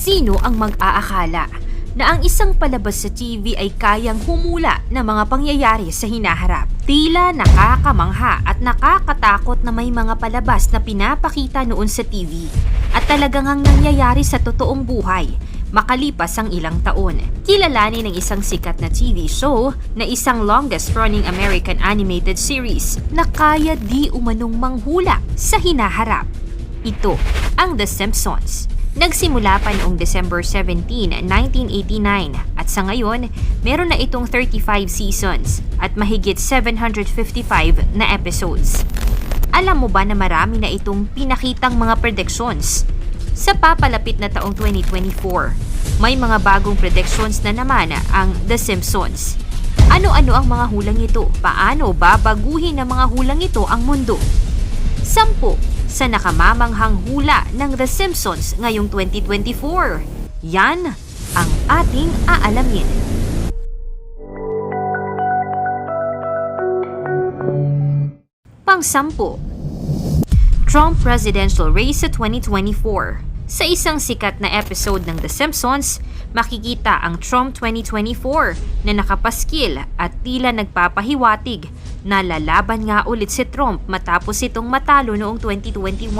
Sino ang mag-aakala na ang isang palabas sa TV ay kayang humula ng mga pangyayari sa hinaharap? Tila nakakamangha at nakakatakot na may mga palabas na pinapakita noon sa TV at talagang ang nangyayari sa totoong buhay makalipas ang ilang taon. Kilalanin ng isang sikat na TV show na isang longest-running American animated series na kaya di umanong manghula sa hinaharap. Ito ang The Simpsons. Nagsimula pa noong December 17, 1989 at sa ngayon, meron na itong 35 seasons at mahigit 755 na episodes. Alam mo ba na marami na itong pinakitang mga predictions? Sa papalapit na taong 2024, may mga bagong predictions na naman ang The Simpsons. Ano-ano ang mga hulang ito? Paano babaguhin ng mga hulang ito ang mundo? 10 sa nakamamanghang hula ng The Simpsons ngayong 2024. Yan ang ating aalamin. Pang-10, Trump presidential race sa 2024. Sa isang sikat na episode ng The Simpsons, makikita ang Trump 2024 na nakapaskil at tila nagpapahiwatig na lalaban nga ulit si Trump matapos itong matalo noong 2021.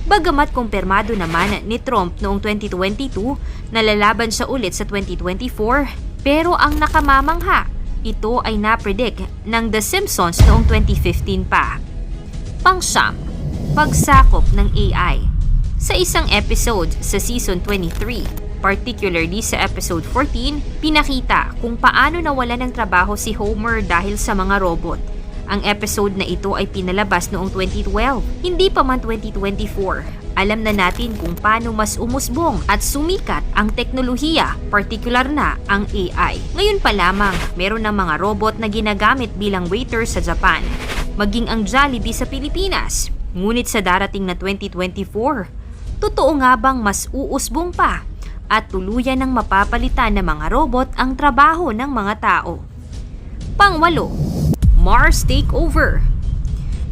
Bagamat kumpirmado naman ni Trump noong 2022 na lalaban siya ulit sa 2024, pero ang nakamamangha, ito ay napredict ng The Simpsons noong 2015 pa. Pang-9, pagsakop ng AI. Sa isang episode sa season 23, particularly sa episode 14, pinakita kung paano nawala ng trabaho si Homer dahil sa mga robot. Ang episode na ito ay pinalabas noong 2012, hindi pa man 2024. Alam na natin kung paano mas umusbong at sumikat ang teknolohiya, partikular na ang AI. Ngayon pa lamang, meron ng mga robot na ginagamit bilang waiter sa Japan, maging ang Jollibee sa Pilipinas. Ngunit sa darating na 2024, totoo nga bang mas uusbong pa at tuluyan ng mapapalitan ng mga robot ang trabaho ng mga tao? Pang-8, Mars Takeover.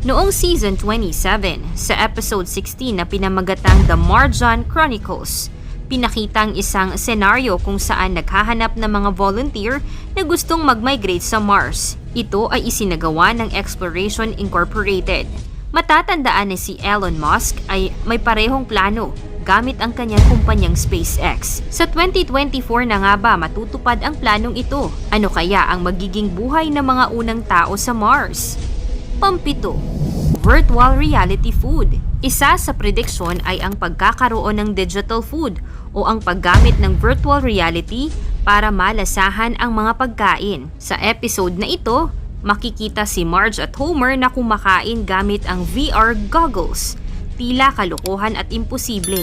Noong season 27, sa episode 16 na pinamagatang The Martian Chronicles, pinakitang isang senaryo kung saan naghahanap ng mga volunteer na gustong mag-migrate sa Mars. Ito ay isinagawa ng Exploration Incorporated. Matatandaan na si Elon Musk ay may parehong plano gamit ang kanyang kumpanyang SpaceX. Sa 2024 na nga ba matutupad ang planong ito? Ano kaya ang magiging buhay ng mga unang tao sa Mars? Pang-7, virtual reality food. Isa sa prediksyon ay ang pagkakaroon ng digital food o ang paggamit ng virtual reality para malasahan ang mga pagkain. Sa episode na ito, makikita si Marge at Homer na kumakain gamit ang VR goggles. Tila kalokohan at imposible.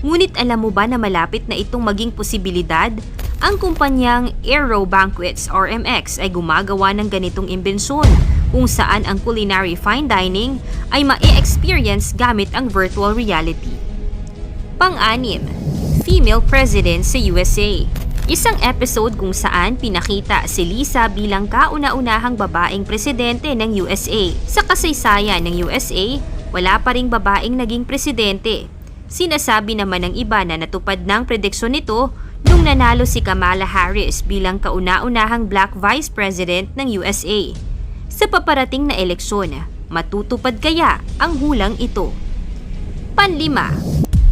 Ngunit alam mo ba na malapit na itong maging posibilidad? Ang kumpanyang Aero Banquets or MX ay gumagawa ng ganitong imbensyon kung saan ang culinary fine dining ay ma-experience gamit ang virtual reality. Pang-6, female president sa USA. Isang episode kung saan pinakita si Lisa bilang kauna-unahang babaeng presidente ng USA. Sa kasaysayan ng USA, wala pa ring babaeng naging presidente. Sinasabi naman ng iba na natupad ng prediksyon nito nung nanalo si Kamala Harris bilang kauna-unahang black vice president ng USA. Sa paparating na eleksyon, matutupad kaya ang hulang ito? Pang-5,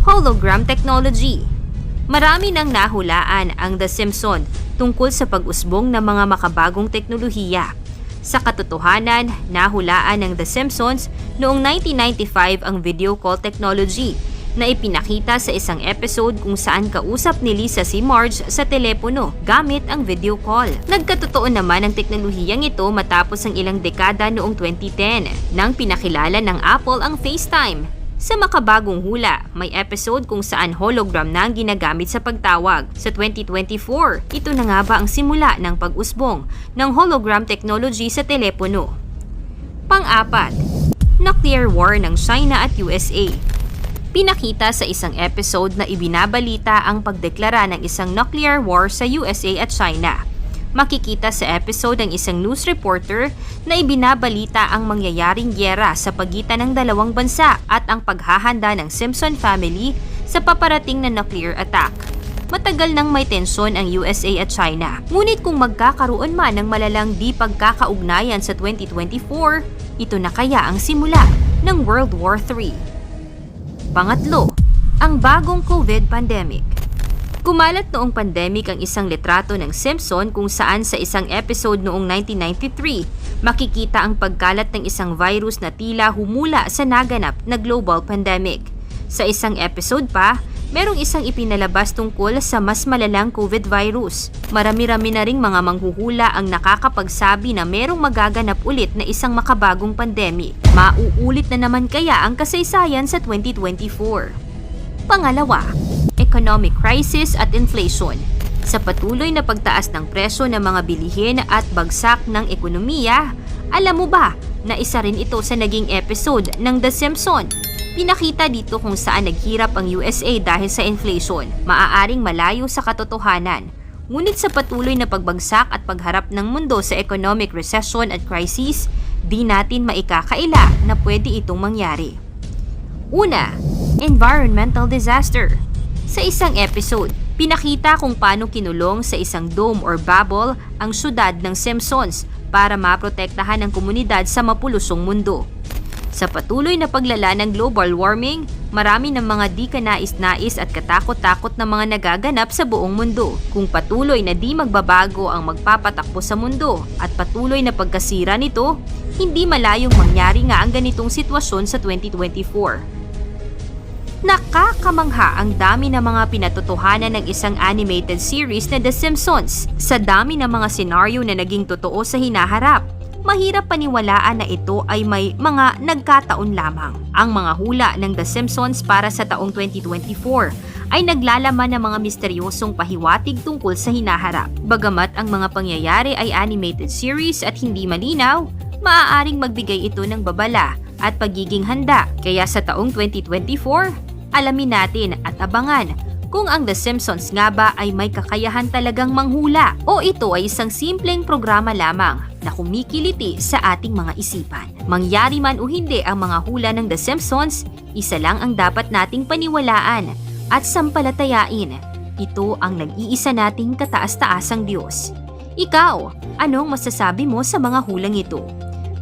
hologram technology. Marami nang nahulaan ang The Simpsons tungkol sa pag-usbong ng mga makabagong teknolohiya. Sa katotohanan, nahulaan ng The Simpsons noong 1995 ang video call technology na ipinakita sa isang episode kung saan kausap ni Lisa si Marge sa telepono gamit ang video call. Nagkatotoo naman ang teknolohiyang ito matapos ang ilang dekada noong 2010 nang pinakilala ng Apple ang FaceTime. Sa makabagong hula, may episode kung saan hologram na ang ginagamit sa pagtawag. Sa 2024, ito na nga ba ang simula ng pag-usbong ng hologram technology sa telepono? Pang-4, nuclear war ng China at USA. Pinakita sa isang episode na ibinabalita ang pagdeklara ng isang nuclear war sa USA at China. Makikita sa episode ang isang news reporter na ibinabalita ang mangyayaring gyera sa pagitan ng dalawang bansa at ang paghahanda ng Simpson family sa paparating na nuclear attack. Matagal nang may tensyon ang USA at China. Ngunit kung magkakaroon man ng malalang di pagkakaugnayan sa 2024, ito na kaya ang simula ng World War III. Pangatlo, ang bagong COVID pandemic. Kumalat noong pandemic ang isang litrato ng Simpson kung saan sa isang episode noong 1993, makikita ang pagkalat ng isang virus na tila humula sa naganap na global pandemic. Sa isang episode pa, merong isang ipinalabas tungkol sa mas malalang COVID virus. Marami-rami na ring mga manghuhula ang nakakapagsabi na merong magaganap ulit na isang makabagong pandemic. Mauulit na naman kaya ang kasaysayan sa 2024. Pangalawa, economic crisis at inflation. Sa patuloy na pagtaas ng presyo ng mga bilihin at bagsak ng ekonomiya, alam mo ba na isa rin ito sa naging episode ng The Simpsons? Pinakita dito kung saan naghirap ang USA dahil sa inflation, maaaring malayo sa katotohanan. Ngunit sa patuloy na pagbagsak at pagharap ng mundo sa economic recession at crisis, di natin maikakaila na pwede itong mangyari. Una, environmental disaster. Sa isang episode, pinakita kung paano kinulong sa isang dome or bubble ang syudad ng Simpsons para maprotektahan ang komunidad sa mapulusong mundo. Sa patuloy na paglala ng global warming, marami ng mga di kanais-nais at katakot-takot na mga nagaganap sa buong mundo. Kung patuloy na di magbabago ang magpapatakbo sa mundo at patuloy na pagkasira nito, hindi malayong mangyari nga ang ganitong sitwasyon sa 2024. Nakakamangha ang dami ng mga pinatotohanan ng isang animated series na The Simpsons. Sa dami ng mga senaryo na naging totoo sa hinaharap, mahirap paniwalaan na ito ay may mga nagkataon lamang. Ang mga hula ng The Simpsons para sa taong 2024 ay naglalaman ng mga misteryosong pahiwatig tungkol sa hinaharap. Bagamat ang mga pangyayari ay animated series at hindi malinaw, maaaring magbigay ito ng babala at pagiging handa. Kaya sa taong 2024, alamin natin at abangan kung ang The Simpsons nga ba ay may kakayahan talagang manghula o ito ay isang simpleng programa lamang na kumikiliti sa ating mga isipan. Mangyari man o hindi ang mga hula ng The Simpsons, isa lang ang dapat nating paniwalaan at sampalatayain. Ito ang nag-iisa nating kataas-taasang Diyos. Ikaw, anong masasabi mo sa mga hulang ito?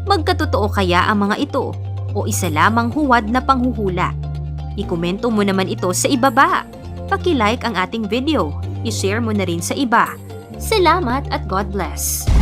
Magkatotoo kaya ang mga ito o isa lamang huwad na panghuhula? I-komento mo naman ito sa ibaba. Paki-like ang ating video. I-share mo na rin sa iba. Salamat at God bless!